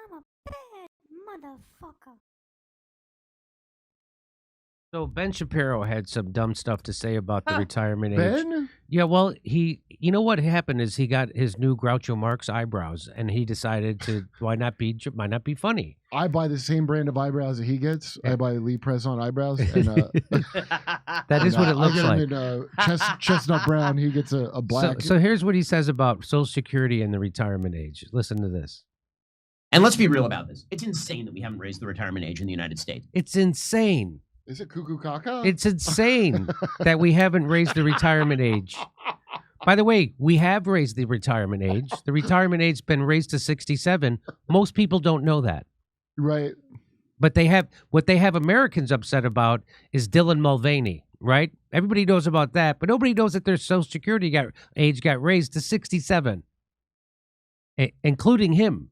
I'm a bad motherfucker. So Ben Shapiro had some dumb stuff to say about the retirement age. Ben? Yeah, well, you know what happened is he got his new Groucho Marx eyebrows, and he decided to why not be funny. I buy the same brand of eyebrows that he gets. I buy Lee Press-on eyebrows, and that is what it looks I like. get him in chestnut brown. He gets a black. So here's what he says about Social Security and the retirement age. Listen to this. And let's be real about this. It's insane that we haven't raised the retirement age in the United States. It's insane. Is it cuckoo caca? It's insane that we haven't raised the retirement age. By the way, we have raised the retirement age. The retirement age's been raised to 67. Most people don't know that. Right. But what they have Americans upset about is Dylan Mulvaney, right? Everybody knows about that, but nobody knows that their Social Security age got raised to 67, including him.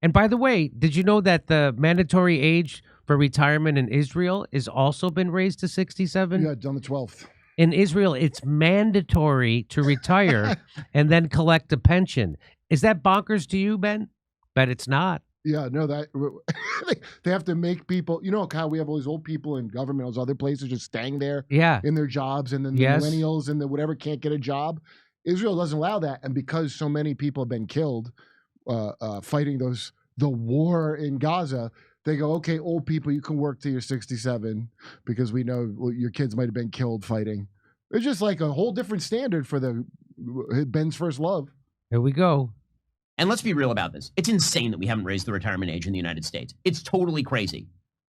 And by the way, did you know that the mandatory age for retirement in Israel has also been raised to 67? Yeah, on the 12th. In Israel, it's mandatory to retire and then collect a pension. Is that bonkers to you, Ben? Bet it's not. Yeah, no, that they have to make people. You know how we have all these old people in government, those other places just staying there, in their jobs, and then the millennials and the whatever can't get a job. Israel doesn't allow that, and because so many people have been killed fighting the war in Gaza, they go, okay, old people, you can work till you're 67 because we know your kids might have been killed fighting. It's just like a whole different standard for Ben's first love. Here we go. And let's be real about this. It's insane that we haven't raised the retirement age in the United States. It's totally crazy.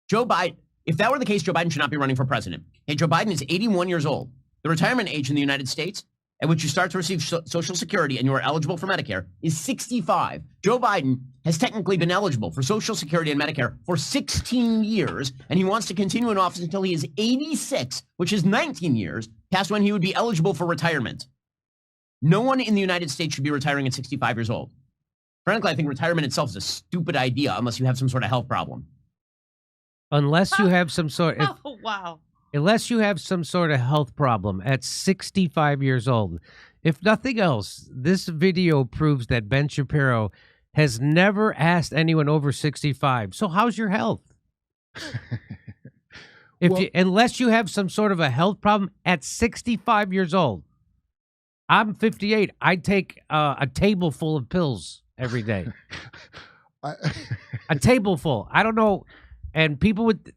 Joe Biden, if that were the case, Joe Biden should not be running for president. Hey, Joe Biden is 81 years old. The retirement age in the United States at which you start to receive Social Security and you are eligible for Medicare is 65. Joe Biden has technically been eligible for Social Security and Medicare for 16 years, and he wants to continue in office until he is 86, which is 19 years past when he would be eligible for retirement. No one in the United States should be retiring at 65 years old. Frankly, I think retirement itself is a stupid idea unless you have some sort of health problem. Unless you have some sort of... Oh, wow. Unless you have some sort of health problem at 65 years old. If nothing else, this video proves that Ben Shapiro has never asked anyone over 65, so how's your health? Unless you have some sort of a health problem at 65 years old. I'm 58. I take a table full of pills every day. A table full. I don't know. And people would...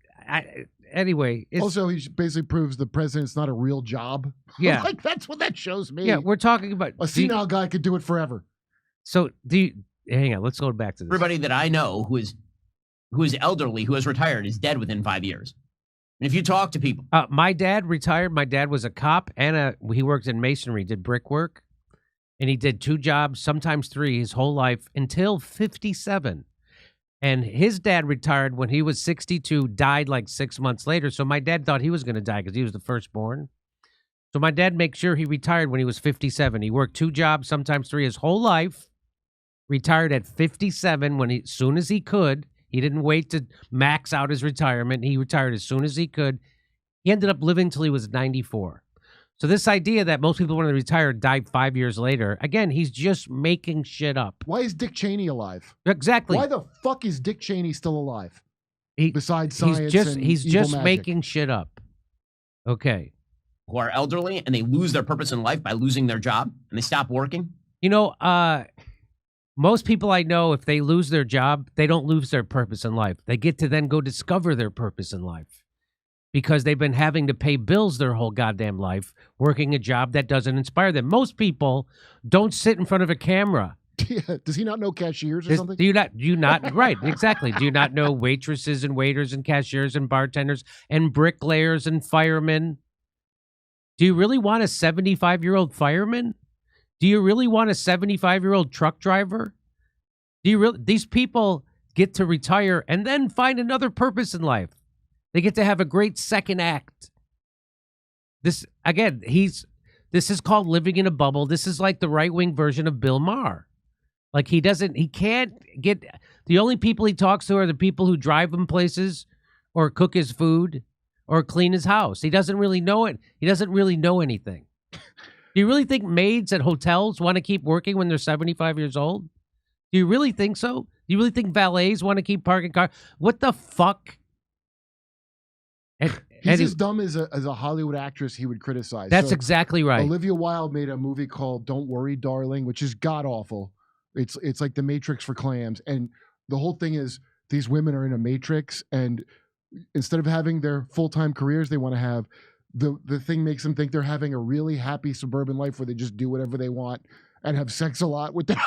Anyway, also he basically proves the president's not a real job. Yeah, like that's what that shows me. Yeah, we're talking about a senile guy could do it forever. So hang on, let's go back to this. Everybody that I know who is elderly, who has retired, is dead within 5 years. And if you talk to people, my dad retired. My dad was a cop and he worked in masonry, did brickwork, and he did 2 jobs, sometimes 3, his whole life until 57. And his dad retired when he was 62, died like 6 months later. So my dad thought he was going to die because he was the firstborn. So my dad makes sure he retired when he was 57. He worked 2 jobs, sometimes 3, his whole life. Retired at 57 as soon as he could. He didn't wait to max out his retirement. He retired as soon as he could. He ended up living till he was 94. So this idea that most people when they retire died 5 years later, again, he's just making shit up. Why is Dick Cheney alive? Exactly. Why the fuck is Dick Cheney still alive? Besides science he's just magic. making shit up. Okay. Who are elderly and they lose their purpose in life by losing their job and they stop working? You know, most people I know, if they lose their job, they don't lose their purpose in life. They get to then go discover their purpose in life. Because they've been having to pay bills their whole goddamn life, working a job that doesn't inspire them. Most people don't sit in front of a camera. Yeah. Does he not know cashiers or something? Do you not right, exactly. Do you not know waitresses and waiters and cashiers and bartenders and bricklayers and firemen? Do you really want a 75-year-old fireman? Do you really want a 75-year-old truck driver? These people get to retire and then find another purpose in life. They get to have a great second act. This is called living in a bubble. This is like the right-wing version of Bill Maher. Like he can't get, the only people he talks to are the people who drive him places or cook his food or clean his house. He doesn't really know it. He doesn't really know anything. Do you really think maids at hotels want to keep working when they're 75 years old? Do you really think so? You really think valets want to keep parking cars? What the fuck? He's as dumb as a Hollywood actress he would criticize. That's exactly right. Olivia Wilde made a movie called Don't Worry, Darling, which is god-awful. It's like the Matrix for clams. And the whole thing is these women are in a matrix, and instead of having their full-time careers, they want to have the thing makes them think they're having a really happy suburban life where they just do whatever they want and have sex a lot with them.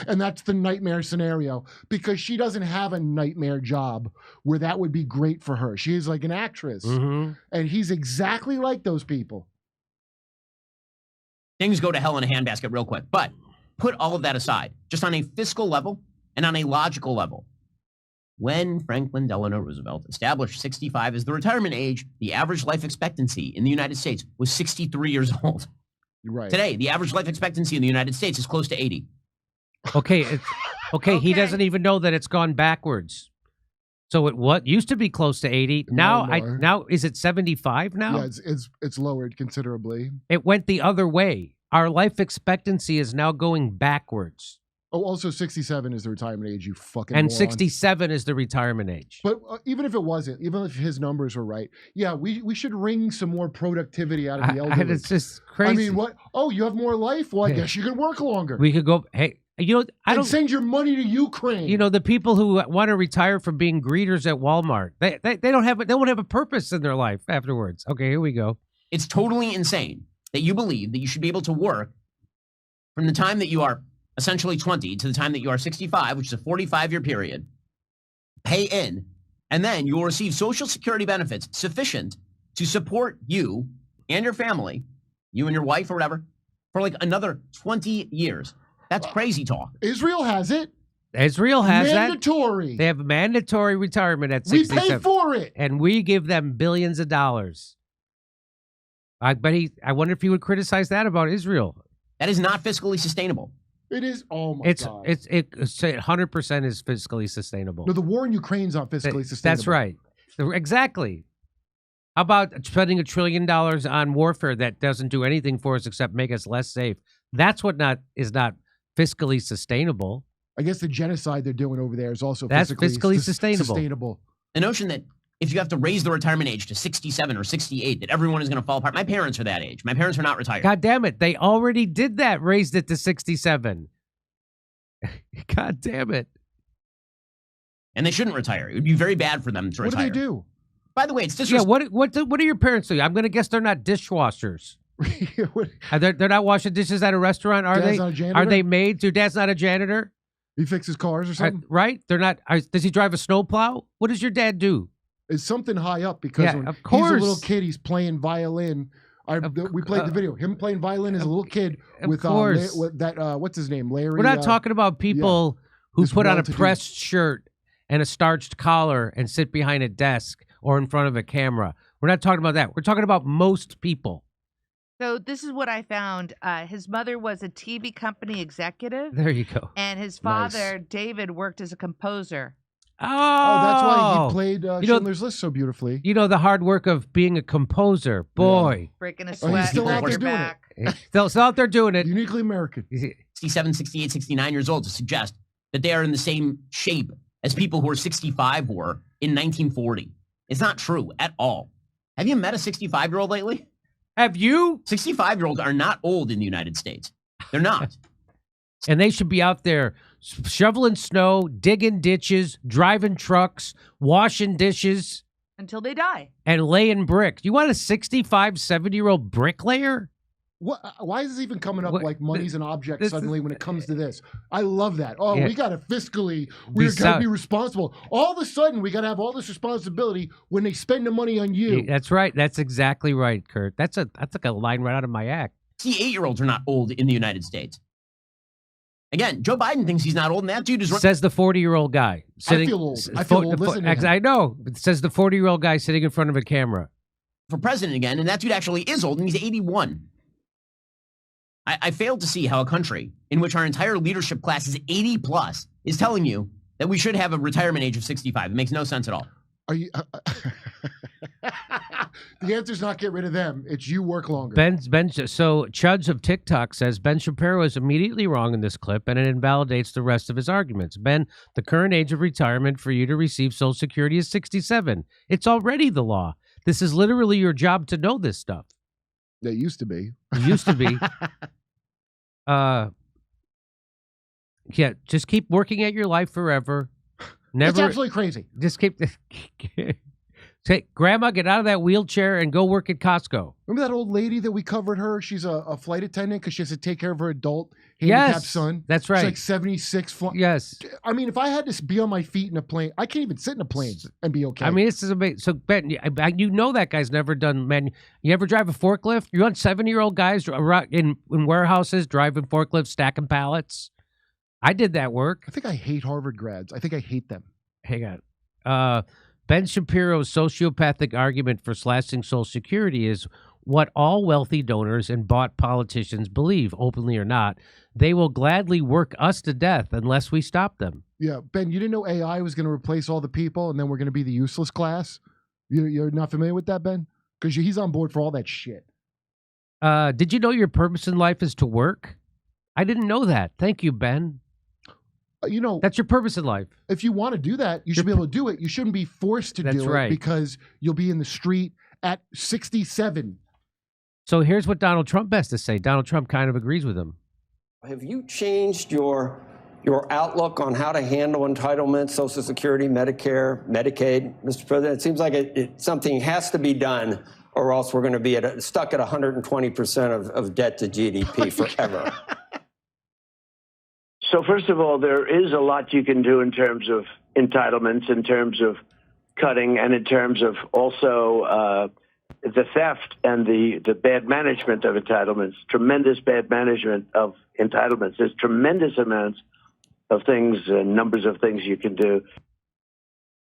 And that's the nightmare scenario, because she doesn't have a nightmare job where that would be great for her. She is like an actress. And he's exactly like those people. Things go to hell in a handbasket real quick. But put all of that aside, just on a fiscal level and on a logical level. When Franklin Delano Roosevelt established 65 as the retirement age, the average life expectancy in the United States was 63 years old. Right. Today, the average life expectancy in the United States is close to 80. Okay, okay. He doesn't even know that it's gone backwards. So it used to be close to 80. Now now is it 75 now? Yeah, it's lowered considerably. It went the other way. Our life expectancy is now going backwards. Oh, also 67 is the retirement age, you fucking And morons. 67 is the retirement age. But even if it wasn't, even if his numbers were right, yeah, we should wring some more productivity out of the elderly. It's just crazy. I mean, what? Oh, you have more life? Well, I guess you can work longer. We could go, hey, you know, I don't send your money to Ukraine. You know, the people who want to retire from being greeters at Walmart, they won't have a purpose in their life afterwards. Okay, here we go. It's totally insane that you believe that you should be able to work from the time that you are essentially 20 to the time that you are 65, which is a 45-year period, pay in, and then you will receive Social Security benefits sufficient to support you and your family, you and your wife or whatever, for like another 20 years. That's crazy talk. Israel has it. Israel has mandatory. They have mandatory retirement at 67. We pay for it. And we give them billions of dollars. I wonder if he would criticize that about Israel. That is not fiscally sustainable. It is. Oh my God. It's 100% is fiscally sustainable. No, the war in Ukraine's not fiscally sustainable. That's right. Exactly. How about spending $1 trillion on warfare that doesn't do anything for us except make us less safe? That's what is not fiscally sustainable. I guess the genocide they're doing over there is also fiscally sustainable. The notion that if you have to raise the retirement age to 67 or 68, that everyone is going to fall apart. My parents are that age. My parents are not retired. God damn it. They already did that, raised it to 67. God damn it. And they shouldn't retire. It would be very bad for them to retire. What do they do? By the way, it's disrespectful. Yeah, what do your parents do? I'm going to guess they're not dishwashers. They're not washing dishes at a restaurant, are Dad's they? Not a janitor? Are they maids? Your dad's not a janitor? He fixes cars or something? Right? They're not. Does he drive a snowplow? What does your dad do? It's something high up, because when of course. he's a little kid, he's playing violin. We played the video. Him playing violin as a little kid with that, what's his name? Larry. We're not talking about people who put on a pressed shirt and a starched collar and sit behind a desk or in front of a camera. We're not talking about that. We're talking about most people. So this is what I found. His mother was a TV company executive. There you go. And his father, David, worked as a composer. Oh, that's why he played Schindler's List so beautifully. You know, the hard work of being a composer. Boy. Breaking a sweat. He's still out there doing it. Still out there doing it. Uniquely American. 67, 68, 69 years old to suggest that they are in the same shape as people who were 65 were in 1940. It's not true at all. Have you met a 65-year-old lately? Have you? 65-year-olds are not old in the United States. They're not. And they should be out there shoveling snow, digging ditches, driving trucks, washing dishes. Until they die. And laying bricks. You want a 65, 70-year-old bricklayer? What? Why is this even coming up like money's an object suddenly when it comes to this? I love that. Oh, we got to fiscally, we're going to be responsible. All of a sudden, we got to have all this responsibility when they spend the money on you. That's right. That's exactly right, Kurt. That's like a line right out of my act. 68-year-olds are not old in the United States. Again, Joe Biden thinks he's not old, and that dude is... Says the 40-year-old guy. I feel old. I feel old. Listen to him. I know. It says the 40-year-old guy sitting in front of a camera. For president again, and that dude actually is old, and he's 81. I failed to see how a country in which our entire leadership class is 80 plus is telling you that we should have a retirement age of 65. It makes no sense at all. Are you? The answer's not get rid of them. It's you work longer. So Chuds of TikTok says Ben Shapiro is immediately wrong in this clip, and it invalidates the rest of his arguments. Ben, the current age of retirement for you to receive Social Security is 67. It's already the law. This is literally your job to know this stuff. It used to be. It used to be. Yeah, just keep working at your life forever. Never. It's absolutely crazy. Just keep. Grandma, get out of that wheelchair and go work at Costco. Remember that old lady that we covered her? She's a flight attendant because she has to take care of her adult handicapped son. That's right. She's like 76. Yes. I mean, if I had to be on my feet in a plane, I can't even sit in a plane and be okay. I mean, this is amazing. So, Ben, you know that guy's never done, man. You ever drive a forklift? You want 70-year-old guys in warehouses driving forklifts, stacking pallets? I did that work. I think I hate Harvard grads. I think I hate them. Hang on. Ben Shapiro's sociopathic argument for slashing Social Security is what all wealthy donors and bought politicians believe, openly or not. They will gladly work us to death unless we stop them. Yeah, Ben, you didn't know AI was going to replace all the people and then we're going to be the useless class? You're not familiar with that, Ben? Because he's on board for all that shit. Did you know your purpose in life is to work? I didn't know that. Thank you, Ben. You know, that's your purpose in life. If you want to do that, you should be able to do it. You shouldn't be forced to do it because you'll be in the street at 67. So here's what Donald Trump has to say. Donald Trump kind of agrees with him. Have you changed your outlook on how to handle entitlements, Social Security, Medicare, Medicaid, Mr. President? It seems like something has to be done, or else we're going to be stuck at 120% of debt to GDP forever. So first of all, there is a lot you can do in terms of entitlements, in terms of cutting, and in terms of also the theft and the bad management of entitlements, tremendous bad management of entitlements. There's tremendous amounts of things and numbers of things you can do.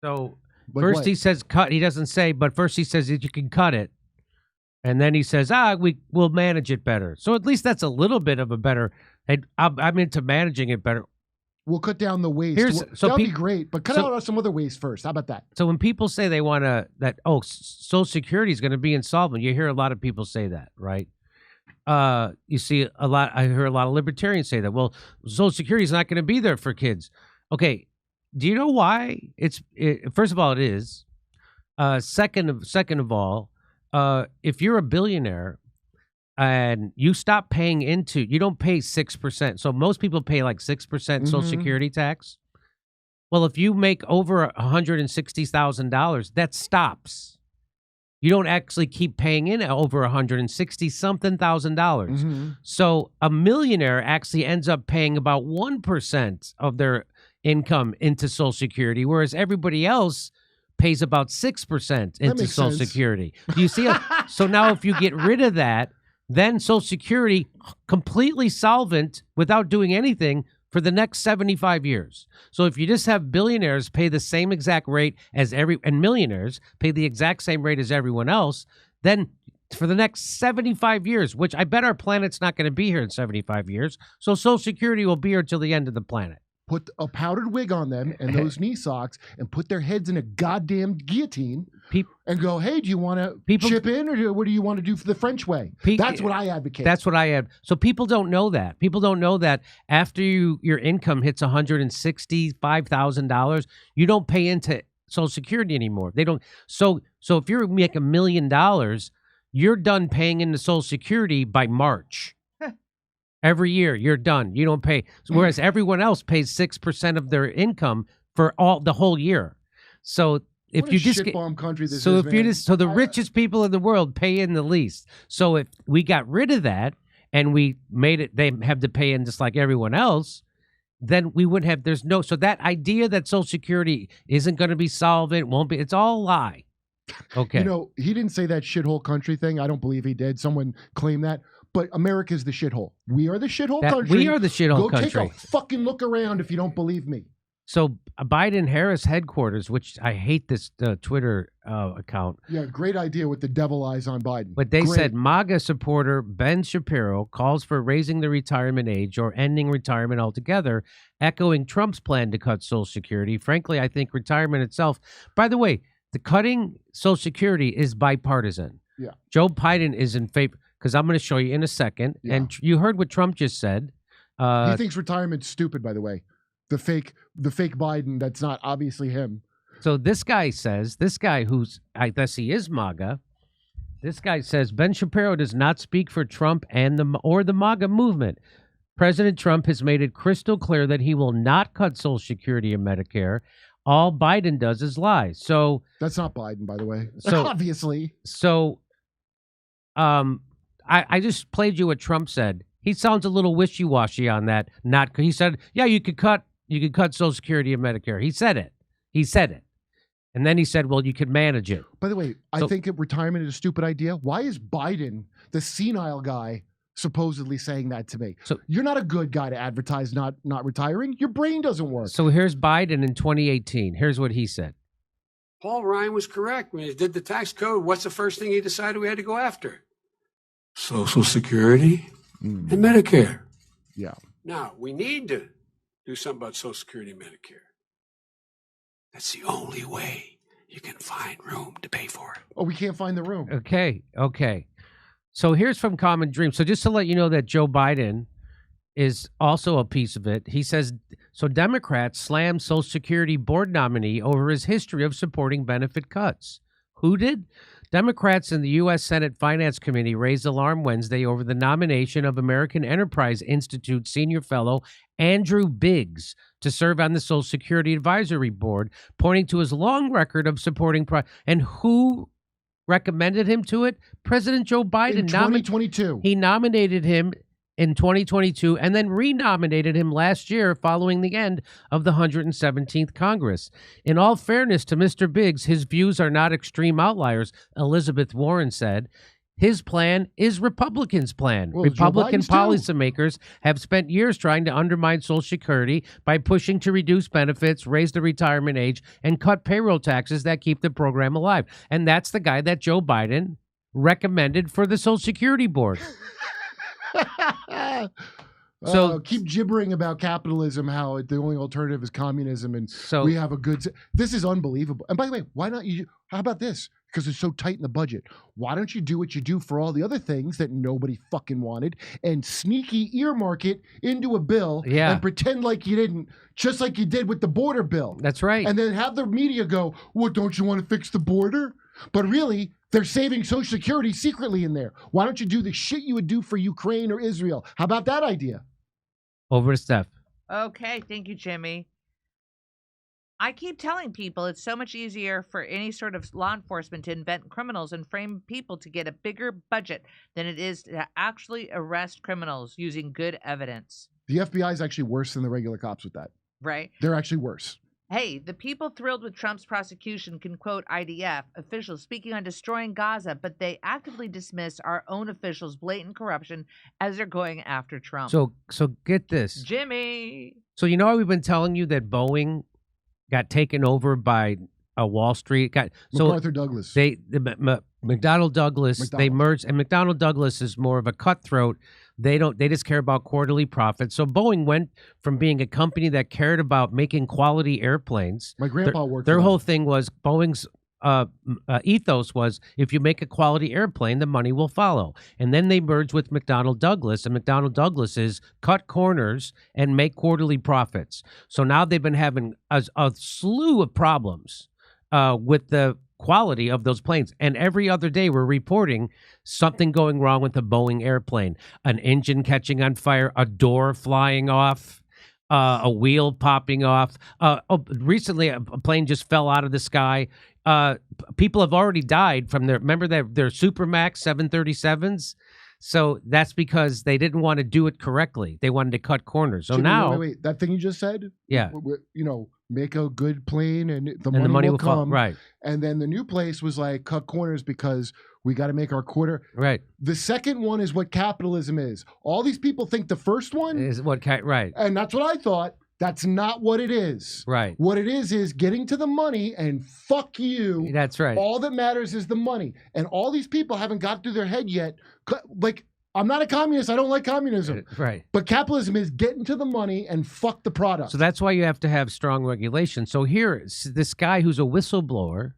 So first he says cut. He doesn't say, but first he says that you can cut it. And then he says, we'll manage it better. So at least that's a little bit of a better... I'm into managing it better. We'll cut down the waste. That'll be great, but cut out some other waste first. How about that? So when people say they want to, Social Security is going to be insolvent, you hear a lot of people say that, right? You see a lot, I hear a lot of libertarians say that, well, Social Security is not going to be there for kids. Okay, do you know why? First of all, it is. Second of all, if you're a billionaire, and you stop paying you don't pay 6%. So most people pay like 6% Social Security tax. Well, if you make over $160,000, that stops. You don't actually keep paying in over $160-something thousand. So a millionaire actually ends up paying about 1% of their income into Social Security, whereas everybody else pays about 6% into Social Security. Do you see? So now if you get rid of that, then Social Security completely solvent without doing anything for the next 75 years. So if you just have billionaires pay the same exact rate as and millionaires pay the exact same rate as everyone else, then for the next 75 years, which I bet our planet's not going to be here in 75 years, so Social Security will be here till the end of the planet. Put a powdered wig on them and those knee socks and put their heads in a goddamn guillotine and go, hey, do you want to chip in or what do you want to do for the French way? That's what I advocate. That's what I have. So people don't know that. People don't know that after your income hits $165,000, you don't pay into Social Security anymore. They don't. So if you make $1 million, you're done paying into Social Security by March. Every year, you're done. You don't pay. Whereas everyone else pays 6% of their income for the whole year. So if you just shitbomb country this so is, if you just the richest people in the world pay in the least. So if we got rid of that and we made it, they have to pay in just like everyone else, then we wouldn't have. So that idea that Social Security isn't going to be solvent, won't be. It's all a lie. Okay. You know, he didn't say that shithole country thing. I don't believe he did. Someone claimed that. But America's the shithole. We are the shithole country. We are the shithole country. Go take a fucking look around if you don't believe me. So Biden-Harris headquarters, which I hate this Twitter account. Yeah, great idea with the devil eyes on Biden. But they said MAGA supporter Ben Shapiro calls for raising the retirement age or ending retirement altogether, echoing Trump's plan to cut Social Security. Frankly, I think retirement itself. By the way, the cutting Social Security is bipartisan. Yeah. Joe Biden is in favor, because I'm going to show you in a second. Yeah. And you heard what Trump just said. He thinks retirement's stupid, by the way. The fake Biden, that's not obviously him. So this guy says, this guy who's, I guess he is MAGA, this guy says, Ben Shapiro does not speak for Trump and the MAGA movement. President Trump has made it crystal clear that he will not cut Social Security and Medicare. All Biden does is lie. So that's not Biden, by the way. So obviously. So I just played you what Trump said. He sounds a little wishy-washy on that. He said, yeah, you could cut Social Security and Medicare. He said it. And then he said, well, you could manage it. By the way, I think retirement is a stupid idea. Why is Biden, the senile guy, supposedly saying that to me? So you're not a good guy to advertise not retiring. Your brain doesn't work. So here's Biden in 2018. Here's what he said. Paul Ryan was correct. When he did the tax code, what's the first thing he decided we had to go after? Social Security and Medicare. Yeah. Now, we need to do something about Social Security and Medicare. That's the only way you can find room to pay for it. Oh, we can't find the room. Okay. So here's from Common Dream. So just to let you know that Joe Biden is also a piece of it. He says, so Democrats slammed Social Security board nominee over his history of supporting benefit cuts. Who did? Democrats in the U.S. Senate Finance Committee raised alarm Wednesday over the nomination of American Enterprise Institute senior fellow Andrew Biggs to serve on the Social Security Advisory Board, pointing to his long record of supporting and who recommended him to it? President Joe Biden. In 2022. He nominated him in 2022 and then renominated him last year following the end of the 117th Congress. In all fairness to Mr. Biggs, his views are not extreme outliers, Elizabeth Warren said. His plan is Republicans' plan. Well, Republican policymakers have spent years trying to undermine Social Security by pushing to reduce benefits, raise the retirement age, and cut payroll taxes that keep the program alive. And that's the guy that Joe Biden recommended for the Social Security Board. So keep gibbering about capitalism, how the only alternative is communism, and so we have a good. This is unbelievable. And by the way, why not you? How about this? Because it's so tight in the budget. Why don't you do what you do for all the other things that nobody fucking wanted and sneaky earmark it into a bill and pretend like you didn't, just like you did with the border bill. That's right. And then have the media go, "What? Don't you want to fix the border?" But really, they're saving Social Security secretly in there. Why don't you do the shit you would do for Ukraine or Israel? How about that idea? Over to Steph. Okay, thank you, Jimmy. I keep telling people it's so much easier for any sort of law enforcement to invent criminals and frame people to get a bigger budget than it is to actually arrest criminals using good evidence. The FBI is actually worse than the regular cops with that. Right. They're actually worse. Hey, the people thrilled with Trump's prosecution can quote IDF officials speaking on destroying Gaza, but they actively dismiss our own officials' blatant corruption as they're going after Trump. So get this. Jimmy. So you know how we've been telling you that Boeing got taken over by Wall Street? MacArthur Douglas. McDonnell Douglas, they merged, and McDonnell Douglas is more of a cutthroat. They just care about quarterly profits. So Boeing went from being a company that cared about making quality airplanes. My grandpa worked. Their whole thing was Boeing's ethos was, if you make a quality airplane, the money will follow. And then they merged with McDonnell Douglas, and McDonnell Douglas is cut corners and make quarterly profits. So now they've been having a slew of problems with the quality of those planes. And every other day we're reporting something going wrong with a Boeing airplane, an engine catching on fire, a door flying off, a wheel popping off. Recently, a plane just fell out of the sky. People have already died from their Supermax 737s. So that's because they didn't want to do it correctly. They wanted to cut corners. So Jimmy, now, wait, that thing you just said, yeah, make a good plane and the money will come. Right. And then the new place was like, cut corners because we got to make our quarter. Right. The second one is what capitalism is. All these people think the first one is what, right. And that's what I thought. That's not what it is. Right. What it is getting to the money and fuck you. That's right. All that matters is the money. And all these people haven't got through their head yet. Like, I'm not a communist. I don't like communism. Right. But capitalism is getting to the money and fuck the product. So that's why you have to have strong regulation. So here, this guy who's a whistleblower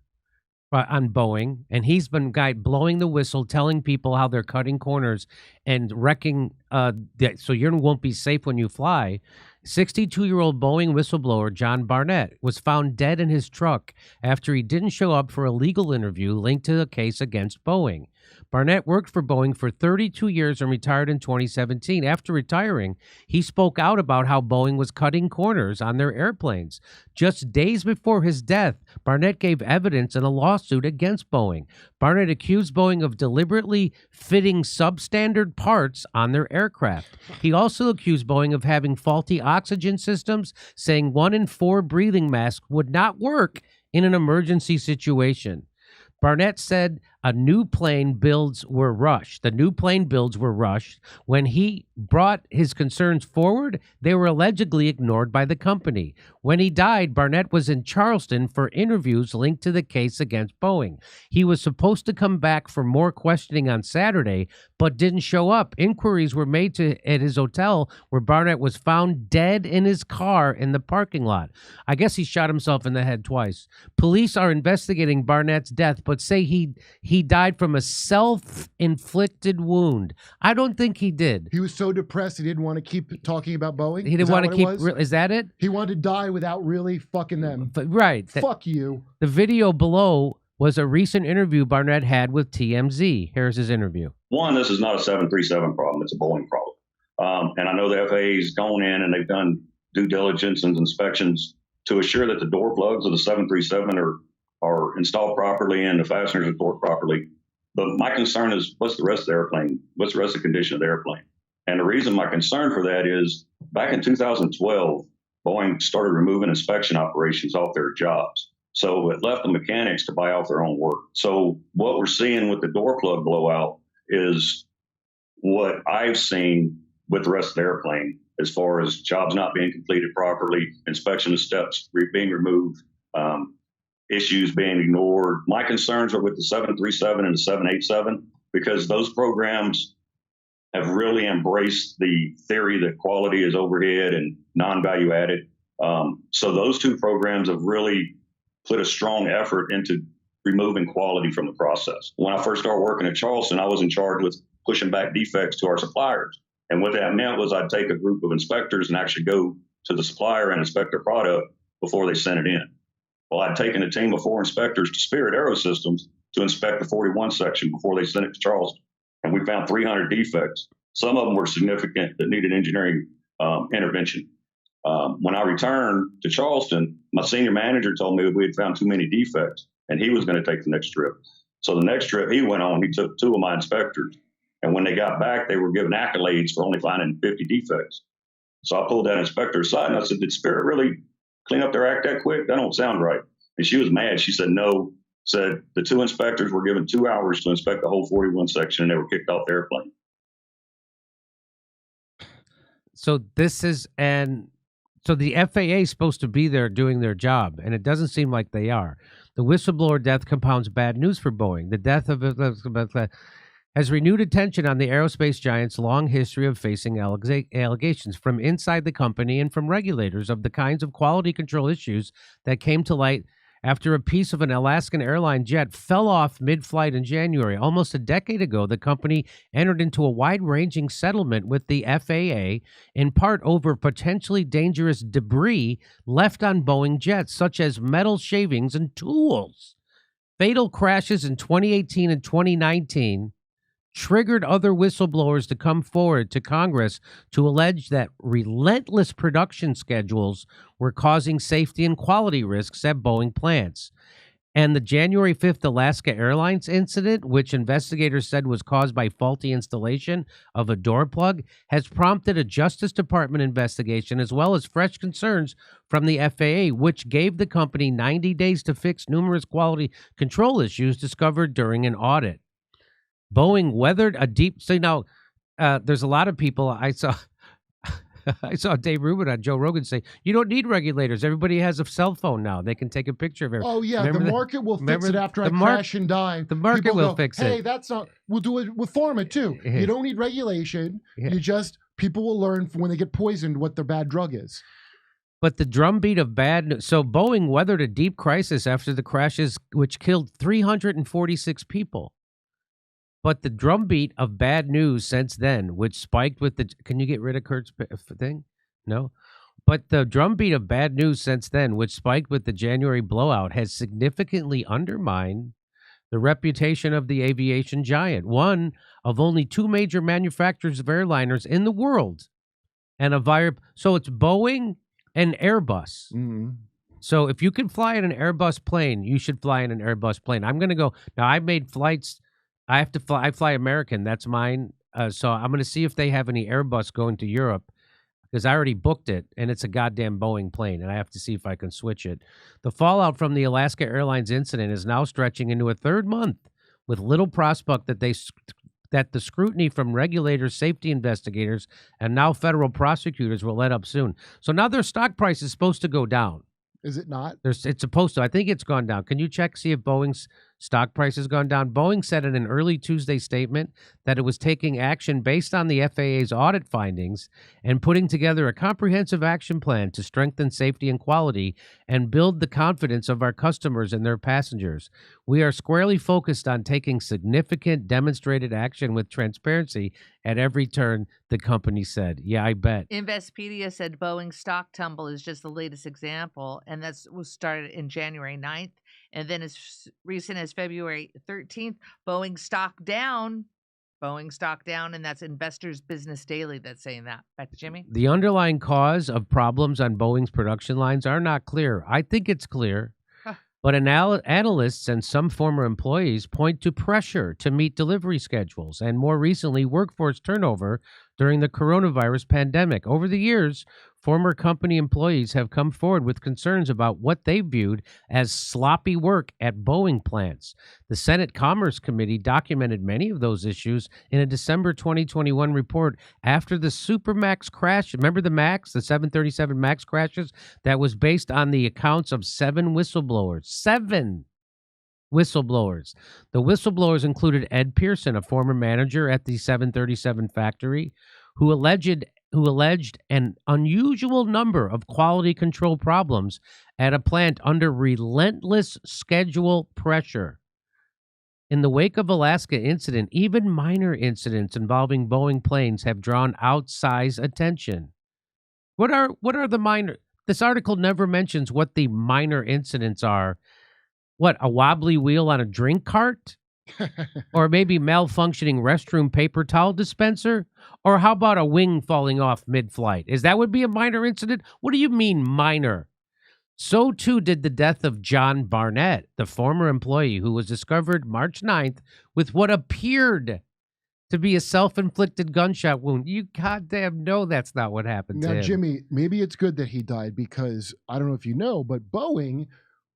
on Boeing, and he's been guy blowing the whistle, telling people how they're cutting corners and wrecking so you won't be safe when you fly. 62-year-old Boeing whistleblower John Barnett was found dead in his truck after he didn't show up for a legal interview linked to a case against Boeing. Barnett worked for Boeing for 32 years and retired in 2017. After retiring, he spoke out about how Boeing was cutting corners on their airplanes. Just days before his death, Barnett gave evidence in a lawsuit against Boeing. Barnett accused Boeing of deliberately fitting substandard parts on their aircraft. He also accused Boeing of having faulty oxygen systems, saying 1 in 4 breathing masks would not work in an emergency situation. Barnett said the new plane builds were rushed. When he brought his concerns forward, they were allegedly ignored by the company. When he died, Barnett was in Charleston for interviews linked to the case against Boeing. He was supposed to come back for more questioning on Saturday, but didn't show up. Inquiries were made at his hotel, where Barnett was found dead in his car in the parking lot. I guess he shot himself in the head twice. Police are investigating Barnett's death, but say he died from a self-inflicted wound. I don't think he did. He was so depressed he didn't want to keep talking about Boeing. He didn't want to keep. Is that it? He wanted to die without really fucking them. Right. Fuck you. The video below was a recent interview Barnett had with TMZ. Here's his interview. One, this is not a 737 problem. It's a Boeing problem. And I know the FAA's gone in and they've done due diligence and inspections to assure that the door plugs of the 737 are installed properly and the fasteners are torqued properly. But my concern is, what's the rest of the airplane? What's the rest of the condition of the airplane? And the reason my concern for that is back in 2012, Boeing started removing inspection operations off their jobs. So it left the mechanics to buy off their own work. So what we're seeing with the door plug blowout is what I've seen with the rest of the airplane, as far as jobs not being completed properly, inspection of steps being removed, issues being ignored. My concerns are with the 737 and the 787, because those programs have really embraced the theory that quality is overhead and non-value added. So those two programs have really put a strong effort into removing quality from the process. When I first started working at Charleston, I was in charge with pushing back defects to our suppliers. And what that meant was I'd take a group of inspectors and actually go to the supplier and inspect their product before they sent it in. Well, I'd taken a team of 4 inspectors to Spirit Aerosystems to inspect the 41 section before they sent it to Charleston. And we found 300 defects. Some of them were significant that needed engineering intervention. When I returned to Charleston, my senior manager told me we had found too many defects and he was going to take the next trip. So the next trip he went on, he took 2 of my inspectors. And when they got back, they were given accolades for only finding 50 defects. So I pulled that inspector aside and I said, did Spirit really clean up their act that quick? That don't sound right. And she was mad. She said, no. Said the 2 inspectors were given 2 hours to inspect the whole 41 section and they were kicked off the airplane. So the FAA is supposed to be there doing their job, and it doesn't seem like they are. The whistleblower death compounds bad news for Boeing. The death of has renewed attention on the aerospace giant's long history of facing allegations from inside the company and from regulators of the kinds of quality control issues that came to light after a piece of an Alaskan airline jet fell off mid-flight in January. Almost a decade ago, the company entered into a wide-ranging settlement with the FAA, in part over potentially dangerous debris left on Boeing jets, such as metal shavings and tools. Fatal crashes in 2018 and 2019 triggered other whistleblowers to come forward to Congress to allege that relentless production schedules were causing safety and quality risks at Boeing plants. And the January 5th Alaska Airlines incident, which investigators said was caused by faulty installation of a door plug, has prompted a Justice Department investigation as well as fresh concerns from the FAA, which gave the company 90 days to fix numerous quality control issues discovered during an audit. Boeing weathered a deep. So now, there's a lot of people I saw. I saw Dave Rubin on Joe Rogan say, "You don't need regulators. Everybody has a cell phone now. They can take a picture of everything." Oh yeah, the market will fix it after I crash and die. The market will fix it. Hey, that's not. We'll do it with pharma too. You don't need regulation. You just people will learn when they get poisoned what their bad drug is. But the drumbeat of bad news. So Boeing weathered a deep crisis after the crashes, which killed 346 people. But the drumbeat of bad news since then, which spiked with the... Can you get rid of Kurt's thing? No? But the drumbeat of bad news since then, which spiked with the January blowout, has significantly undermined the reputation of the aviation giant, one of only two major manufacturers of airliners in the world. And so it's Boeing and Airbus. Mm-hmm. So if you can fly in an Airbus plane, you should fly in an Airbus plane. I'm going to go... Now, I've made flights... I fly American. That's mine. So I'm going to see if they have any Airbus going to Europe, because I already booked it, and it's a goddamn Boeing plane, and I have to see if I can switch it. The fallout from the Alaska Airlines incident is now stretching into a third month, with little prospect that the scrutiny from regulators, safety investigators, and now federal prosecutors will let up soon. So now their stock price is supposed to go down. Is it not? It's supposed to. I think it's gone down. Can you check, see if Boeing's stock price has gone down? Boeing said in an early Tuesday statement that it was taking action based on the FAA's audit findings and putting together a comprehensive action plan to strengthen safety and quality and build the confidence of our customers and their passengers. We are squarely focused on taking significant demonstrated action with transparency at every turn, the company said. Yeah, I bet. Investopedia said Boeing's stock tumble is just the latest example, and that was started in January 9th. And then as recent as February 13th, Boeing stock down, and that's Investors Business Daily that's saying that. Back to Jimmy. The underlying cause of problems on Boeing's production lines are not clear. I think it's clear. But analysts and some former employees point to pressure to meet delivery schedules and, more recently, workforce turnover during the coronavirus pandemic. Over the years, former company employees have come forward with concerns about what they viewed as sloppy work at Boeing plants. The Senate Commerce Committee documented many of those issues in a December 2021 report after the Supermax crash. Remember the MAX, the 737 MAX crashes? That was based on the accounts of 7 whistleblowers. 7 whistleblowers. The whistleblowers included Ed Pearson, a former manager at the 737 factory, who alleged an unusual number of quality control problems at a plant under relentless schedule pressure. In the wake of Alaska incident, even minor incidents involving Boeing planes have drawn outsized attention. What are the minor? This article never mentions what the minor incidents are. What, a wobbly wheel on a drink cart? Or maybe malfunctioning restroom paper towel dispenser? Or how about a wing falling off mid-flight? That would be a minor incident? What do you mean minor? So too did the death of John Barnett, the former employee who was discovered March 9th with what appeared to be a self-inflicted gunshot wound. You goddamn know that's not what happened to him. Now, Jimmy, maybe it's good that he died, because I don't know if you know, but Boeing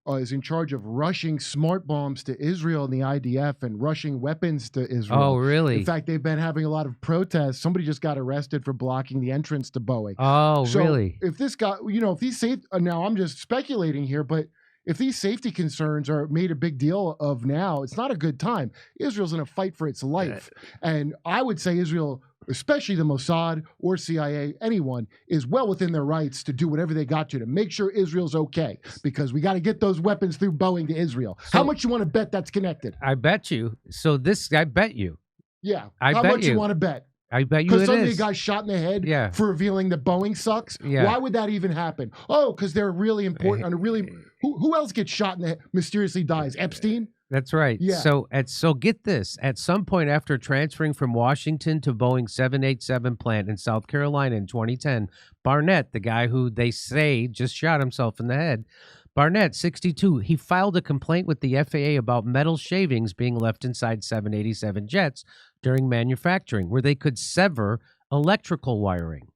is in charge of rushing smart bombs to Israel and the IDF and rushing weapons to Israel. Oh, really? In fact, they've been having a lot of protests. Somebody just got arrested for blocking the entrance to Boeing. Oh, so really? If this guy, if these now I'm just speculating here, but if these safety concerns are made a big deal of now, it's not a good time. Israel's in a fight for its life. And I would say Israel, especially the Mossad or CIA, anyone, is well within their rights to do whatever they got to make sure Israel's okay, because we got to get those weapons through Boeing to Israel. How much you want to bet that's connected? I bet you. I bet you. Yeah. How much you want to bet? I bet you because it suddenly is. a guy shot in the head for revealing that Boeing sucks. Yeah. Why would that even happen? Oh, because they're really important. Who else gets shot in the head, mysteriously dies? Epstein? That's right. Yeah. So get this. At some point after transferring from Washington to Boeing's 787 plant in South Carolina in 2010, Barnett, the guy who they say just shot himself in the head, Barnett, 62, he filed a complaint with the FAA about metal shavings being left inside 787 jets during manufacturing, where they could sever electrical wiring.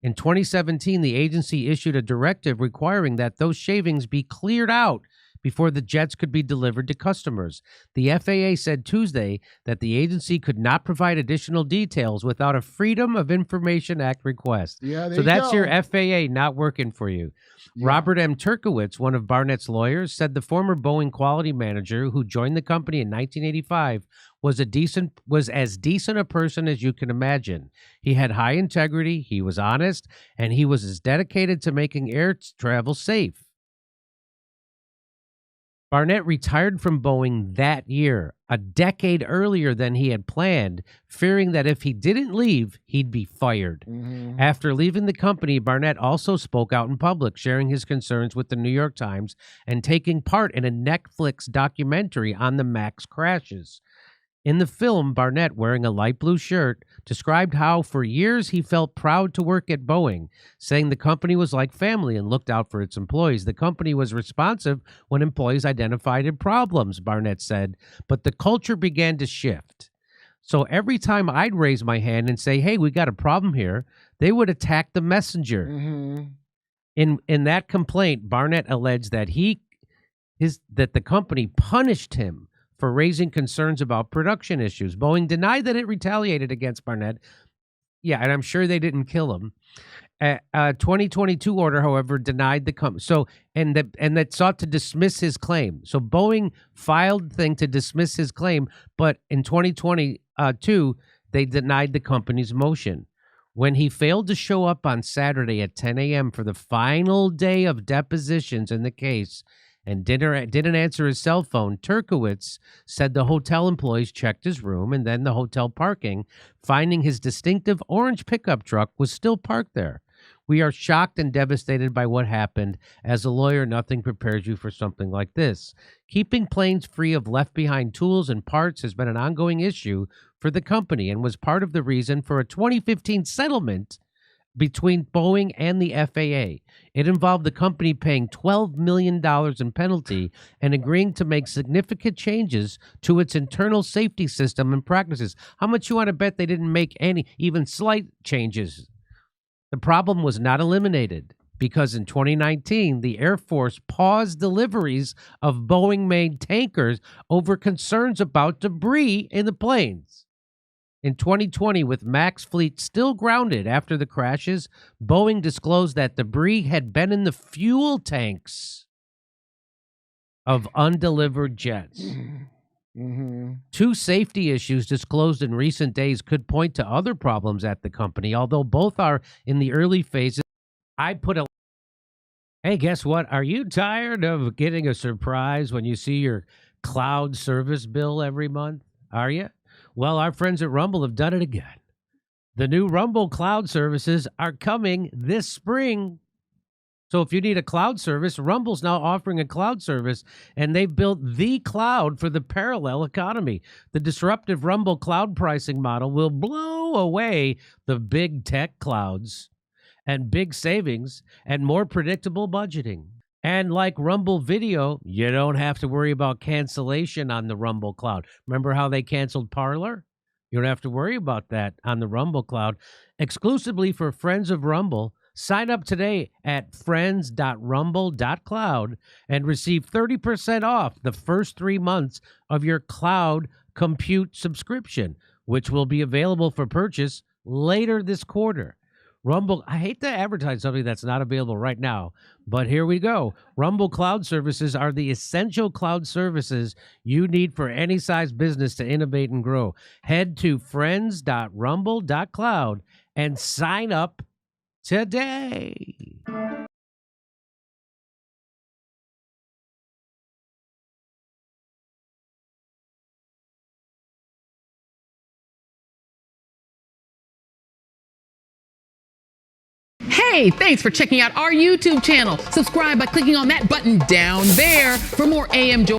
In 2017, the agency issued a directive requiring that those shavings be cleared out before the jets could be delivered to customers. The FAA said Tuesday that the agency could not provide additional details without a Freedom of Information Act request. Yeah, so that's your FAA not working for you. Yeah. Robert M. Turkowitz, one of Barnett's lawyers, said the former Boeing quality manager who joined the company in 1985 was as decent a person as you can imagine. He had high integrity, he was honest, and he was as dedicated to making air travel safe. Barnett retired from Boeing that year, a decade earlier than he had planned, fearing that if he didn't leave, he'd be fired. Mm-hmm. After leaving the company, Barnett also spoke out in public, sharing his concerns with the New York Times and taking part in a Netflix documentary on the MAX crashes. In the film, Barnett, wearing a light blue shirt, described how for years he felt proud to work at Boeing, saying the company was like family and looked out for its employees. The company was responsive when employees identified problems, Barnett said, but the culture began to shift. So every time I'd raise my hand and say, hey, we got a problem here, they would attack the messenger. Mm-hmm. In that complaint, Barnett alleged that that the company punished him for raising concerns about production issues. Boeing denied that it retaliated against Barnett. Yeah, and I'm sure they didn't kill him. A 2022 order, however, denied the company. And that sought to dismiss his claim. So Boeing filed the thing to dismiss his claim, but in 2022, they denied the company's motion. When he failed to show up on Saturday at 10 a.m. for the final day of depositions in the case, and didn't answer his cell phone, Turkowitz said the hotel employees checked his room and then the hotel parking, finding his distinctive orange pickup truck was still parked there. We are shocked and devastated by what happened. As a lawyer, nothing prepares you for something like this. Keeping planes free of left-behind tools and parts has been an ongoing issue for the company and was part of the reason for a 2015 settlement between Boeing and the FAA. It involved the company paying $12 million in penalty and agreeing to make significant changes to its internal safety system and practices. How much you want to bet they didn't make any, even slight changes? The problem was not eliminated because in 2019, the Air Force paused deliveries of Boeing-made tankers over concerns about debris in the planes. In 2020, with MAX fleet still grounded after the crashes, Boeing disclosed that debris had been in the fuel tanks of undelivered jets. Mm-hmm. Two safety issues disclosed in recent days could point to other problems at the company, although both are in the early phases. Hey, guess what? Are you tired of getting a surprise when you see your cloud service bill every month? Are you? Well, our friends at Rumble have done it again. The new Rumble cloud services are coming this spring. So if you need a cloud service, Rumble's now offering a cloud service, and they've built the cloud for the parallel economy. The disruptive Rumble cloud pricing model will blow away the big tech clouds and big savings and more predictable budgeting. And like Rumble Video, you don't have to worry about cancellation on the Rumble Cloud. Remember how they canceled Parler? You don't have to worry about that on the Rumble Cloud. Exclusively for friends of Rumble, sign up today at friends.rumble.cloud and receive 30% off the first 3 months of your cloud compute subscription, which will be available for purchase later this quarter. Rumble, I hate to advertise something that's not available right now, but here we go. Rumble Cloud Services are the essential cloud services you need for any size business to innovate and grow. Head to friends.rumble.cloud and sign up today. Hey, thanks for checking out our YouTube channel. Subscribe by clicking on that button down there for more AM Joy.